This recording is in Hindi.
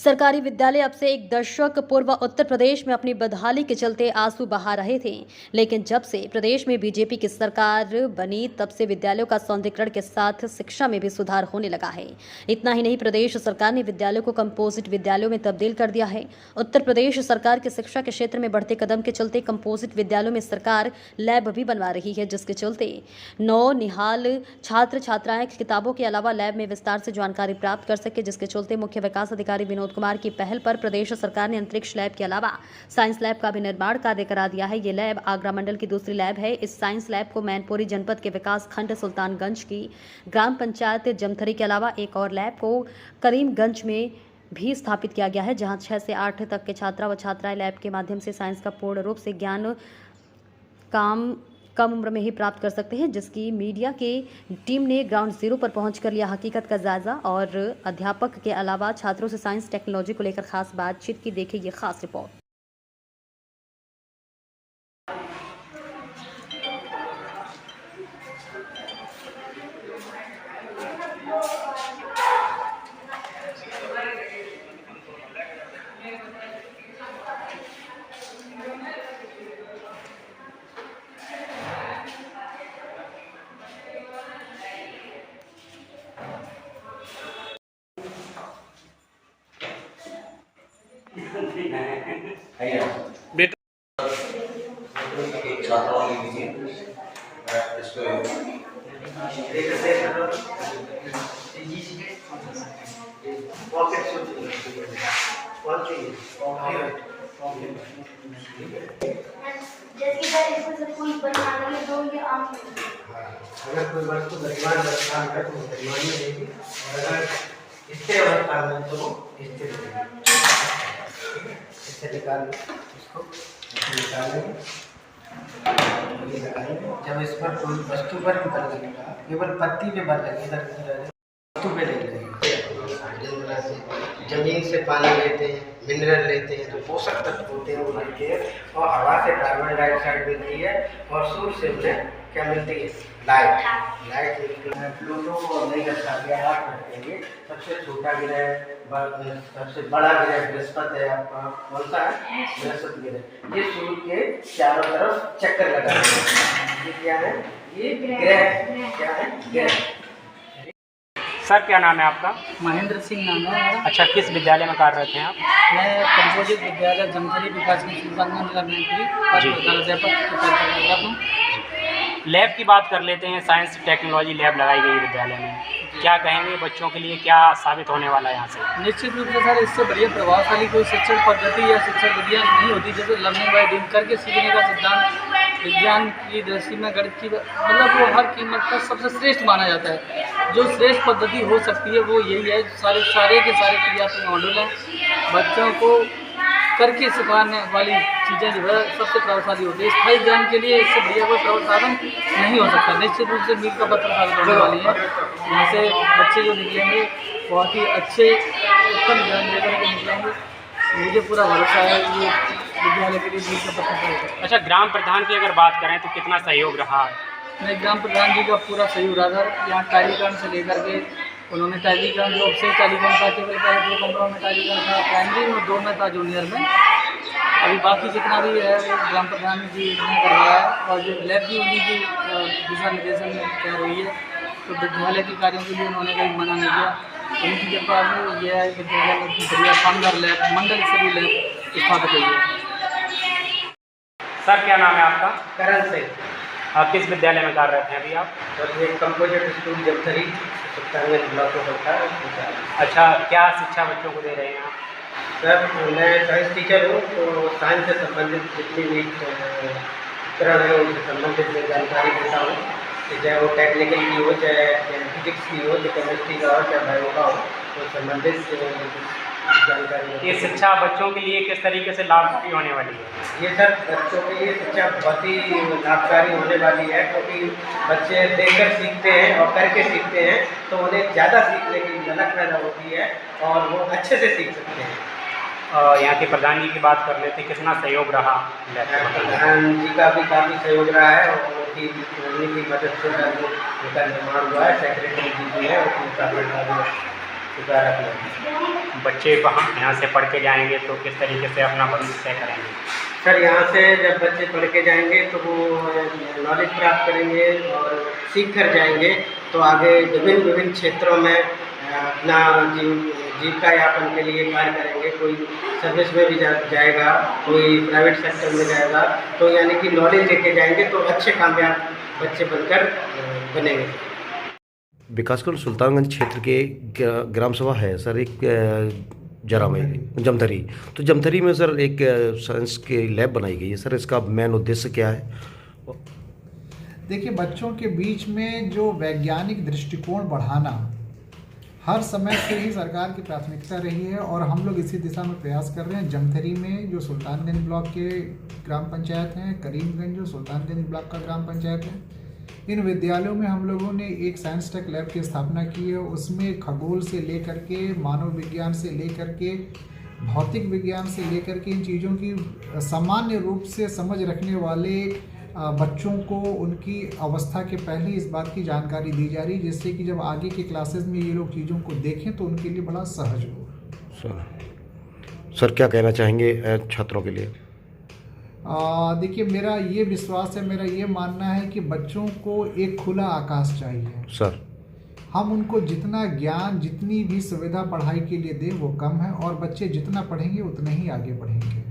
सरकारी विद्यालय अब से एक दशक पूर्व उत्तर प्रदेश में अपनी बदहाली के चलते आंसू बहा रहे थे, लेकिन जब से प्रदेश में बीजेपी की सरकार बनी तब से विद्यालयों का सौंदर्यीकरण के साथ शिक्षा में भी सुधार होने लगा है। इतना ही नहीं, प्रदेश सरकार ने विद्यालयों को कंपोजिट विद्यालयों में तब्दील कर दिया है। उत्तर प्रदेश सरकार के शिक्षा के क्षेत्र में बढ़ते कदम के चलते कंपोजिट विद्यालयों में सरकार लैब भी बनवा रही है, जिसके चलते नौनिहाल छात्र छात्राएं किताबों के अलावा लैब में विस्तार से जानकारी प्राप्त कर सके, जिसके चलते मुख्य विकास अधिकारी विनोद कुमार की पहल पर प्रदेश सरकार ने अंतरिक्ष लैब के अलावा साइंस लैब का भी निर्माण कार्य करा दिया है। ये लैब आगरा मंडल की दूसरी लैब है। इस साइंस लैब को मैनपुरी जनपद के विकास खंड सुल्तानगंज की ग्राम पंचायत जमथरी के अलावा एक और लैब को करीमगंज में भी स्थापित किया गया है, जहां 6 से 8 तक के छात्रा व छात्राएं लैब के माध्यम से साइंस का पूर्ण रूप से ज्ञान कम उम्र में ही प्राप्त कर सकते हैं, जिसकी मीडिया की टीम ने ग्राउंड जीरो पर पहुंचकर लिया हकीकत का जायजा और अध्यापक के अलावा छात्रों से साइंस टेक्नोलॉजी को लेकर खास बातचीत की। देखिए ये खास रिपोर्ट। बेटा छात्राओं के लिए इसको अगर कोई वस्तु गतिमान अवस्था में है तो गतिमान में रहेगी, और अगर स्थिर अवस्था में तो वो स्थिर रहेगी। इससे निकाल इसको निकालेंगे, ये लगाएंगे। जब इस पर कोई वस्तु पर भी बल लगेगा, केवल पत्ती पे बल लगेगा, वस्तु पे नहीं लगेगा। जमीन से पानी लेते हैं, मिनरल लेते हैं, जो पोषक तत्व होते हैं वो लेते हैं, और हवा से कार्बन डाइऑक्साइड मिलती है, और सूर्य से उन्हें क्या मिलती है? लाइट मिलती है। प्लूटो को नहीं रखा गया, आप रखेंगे। सबसे छोटा ग्रह, सबसे बड़ा ग्रह बृहस्पति है आपका। कौन सा है? बृहस्पति ग्रह। ये सूर्य के चारों तरफ चक्कर लगा है। ये क्या है? ये ग्रह क्या है? ग्रह। सर क्या नाम है आपका? महेंद्र सिंह नाम है मेरा। अच्छा, किस विद्यालय में कार्यरत हैं आप? मैं कंपोजिट विद्यालय जमथरी विकास की सुल्तानगंज जिला में लैब की बात कर लेते हैं। साइंस टेक्नोलॉजी लैब लगाई गई विद्यालय में, क्या कहेंगे बच्चों के लिए, क्या साबित होने वाला है यहाँ से? निश्चित रूप से सर, इससे बढ़िया प्रभावशाली कोई शिक्षण पद्धति या शिक्षण विधियाँ नहीं होती। जैसे लर्निंग बाय डूइंग करके सीखने का सिद्धांत विज्ञान की दृष्टि में, गणित की मतलब वो हर कीमत पर सबसे श्रेष्ठ माना जाता है। जो श्रेष्ठ पद्धति हो सकती है वो यही है। सारे के सारे क्रियात्मक मॉड्यूल हैं, बच्चों को करके सिखाने वाली चीज़ें जो है सबसे प्रभावशाली होती है। स्थायी ज्ञान के लिए इससे बढ़िया कोई प्रभाव नहीं हो सकता। निश्चित रूप से मील का पत्थर साबित होने वाली है। यहाँ से बच्चे जो निकलेंगे बहुत ही अच्छे उत्तम ज्ञान लेकर के निकलेंगे, मुझे पूरा भरोसा है ये विद्यालय के लिए मील का पत्थर। अच्छा, ग्राम प्रधान की अगर बात करें तो कितना सहयोग रहा? मैं ग्राम प्रधान जी का पूरा सहयोग रहा था। यहाँ टालीकरण से लेकर के उन्होंने टालीकरण जो से टालीकरण था, केवल पहले 2 कमरों में टालीकरण था प्राइमरी में, 2 में था जूनियर में। अभी बाकी जितना भी है ग्राम प्रधान जी ने करवाया है, और जो लैब भी उन्हीं की दिशा निर्देशन में तैयार हुई है। तो विद्यालय के कार्यों के लिए उन्होंने कहीं मना नहीं किया। उनकी कृपा में यह है विद्यालय में बढ़िया शानदार लैब, मंडल से भी लैब स्थापित हुई है। सर क्या नाम है आपका? करण सिंह। आप किस विद्यालय में कार्यरत हैं अभी आप? और ये कंपोजिट स्कूल जमथरी सुल्तानगंज ब्लॉक में होता है। अच्छा, क्या शिक्षा बच्चों को दे रहे हैं आप? सर मैं साइंस टीचर हूँ, तो साइंस से संबंधित जितनी भी उपकरण है उनसे संबंधित मैं जानकारी देता हूँ, चाहे वो टेक्निकल की हो, चाहे फिजिक्स की हो, चाहे केमिस्ट्री का हो, चाहे बायो का हो, तो संबंधित जानकारी। ये शिक्षा बच्चों के लिए किस तरीके से लाभकारी होने वाली है? ये सर बच्चों के लिए शिक्षा बहुत ही लाभकारी होने वाली है, क्योंकि बच्चे देखकर सीखते हैं और करके सीखते हैं, तो उन्हें ज़्यादा सीखने की झलक पैदा होती है और वो अच्छे से सीख सकते हैं। यहाँ के प्रधान जी की बात कर लेते हैं, कितना सहयोग रहा? प्रधान जी का भी काफ़ी सहयोग रहा है, और उनकी मदद से उनका निर्माण हुआ है। सेक्रेटरी जी भी है, उनका सुधारक है। बच्चे वहाँ यहाँ से पढ़ के जाएंगे तो किस तरीके से अपना भविष्य तय करेंगे? सर यहाँ से जब बच्चे पढ़ के जाएंगे तो वो नॉलेज प्राप्त करेंगे और सीख कर जाएंगे तो आगे विभिन्न क्षेत्रों में अपना जीविका यापन के लिए कार्य करेंगे। कोई सर्विस में भी जाएगा, कोई प्राइवेट सेक्टर में जाएगा, तो यानी कि नॉलेज लेके जाएंगे तो अच्छे कामयाब बच्चे बनकर बनेंगे। विकासखंड सुल्तानगंज क्षेत्र के ग्राम सभा है सर, एक जरा में जमथरी, तो जमथरी में सर एक साइंस की लैब बनाई गई है सर, इसका मेन उद्देश्य क्या है? देखिए, बच्चों के बीच में जो वैज्ञानिक दृष्टिकोण बढ़ाना हर समय से ही सरकार की प्राथमिकता रही है और हम लोग इसी दिशा में प्रयास कर रहे हैं। जमथरी में जो सुल्तानगंज ब्लॉक के ग्राम पंचायत हैं, करीमगंज जो सुल्तानगंज ब्लॉक का ग्राम पंचायत है, इन विद्यालयों में हम लोगों ने एक साइंस टेक लैब की स्थापना की है। उसमें खगोल से लेकर के मानव विज्ञान से लेकर के भौतिक विज्ञान से लेकर के इन चीज़ों की सामान्य रूप से समझ रखने वाले बच्चों को उनकी अवस्था के पहले इस बात की जानकारी दी जा रही, जिससे कि जब आगे के क्लासेस में ये लोग चीज़ों को देखें तो उनके लिए बड़ा सहज हो। सर क्या कहना चाहेंगे छात्रों के लिए? देखिए, मेरा ये विश्वास है, मेरा ये मानना है कि बच्चों को एक खुला आकाश चाहिए सर। हम उनको जितना ज्ञान, जितनी भी सुविधा पढ़ाई के लिए दें वो कम है और बच्चे जितना पढ़ेंगे उतना ही आगे बढ़ेंगे।